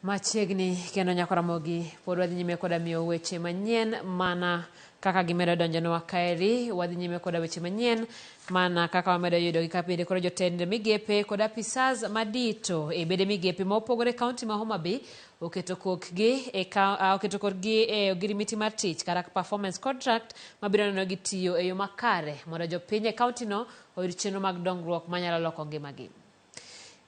Machiegni kendo nyako Ramogi pod wadhi nyime koda miyo weche manyien mana kaka gimedo donjonwa kaeri. Wadhi nyime koda weche manyien mana kaka wamedo yudo gi kapinde koro jotend migepe koda apisas madito e bede migepe ma opogore kaonti ma Homa Bay oketo kokgi e ogirimiti mar tich kata performance contract mabiro neno gi tiyo e yo makare mondo jopiny e kaonti no oyud chenro mag dongruok manyalo loko ngimagi.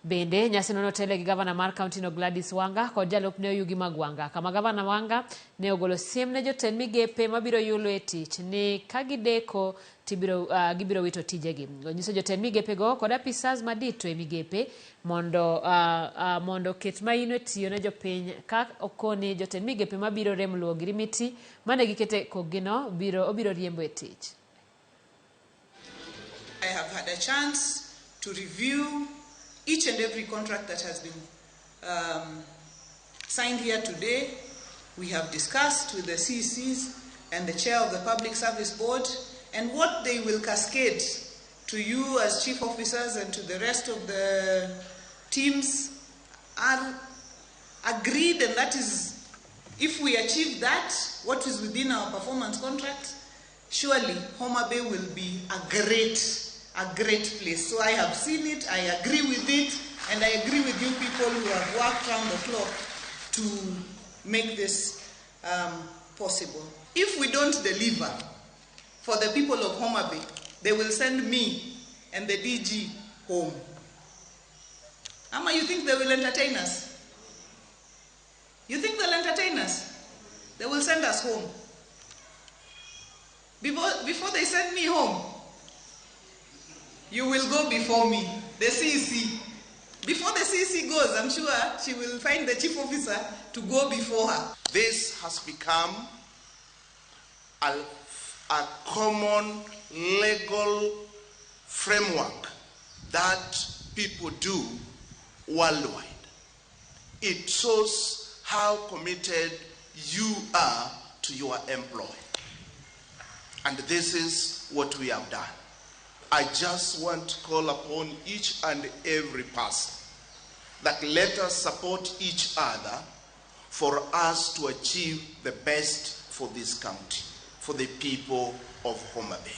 Bende nyasi no notele gi gavana mar kaunti no Gladys Wanga kod jalupne Oyugi Magwanga, kama gavana Wanga ne ogolo siem ne jotend migepe mabiro yulo e tich ni ka gideko gibiro wito tijegi. Onyiso jotend migepe go kod apisas madito e migepe mondo ket maino e tiyo ne jopiny ka okoni jotend migepe mabiro rem luwo ogirimiti mane gikete kogino obiro riembo e tich. I have had a chance to review each and every contract that has been signed here today. We have discussed with the CECs and the chair of the Public Service Board, and what they will cascade to you as chief officers and to the rest of the teams are agreed, and that is, if we achieve that, what is within our performance contract, surely Homa Bay will be a great place. So I have seen it, I agree with it, and I agree with you people who have worked round the clock to make this possible. If we don't deliver for the people of Homa Bay, they will send me and the DG home. Ama, you think they will entertain us? You think they'll entertain us? They will send us home. Before they send me home, you will go before me, the CEC. Before the CEC goes, I'm sure she will find the chief officer to go before her. This has become a common legal framework that people do worldwide. It shows how committed you are to your employer. And this is what we have done. I just want to call upon each and every person that let us support each other for us to achieve the best for this county, for the people of Homa Bay.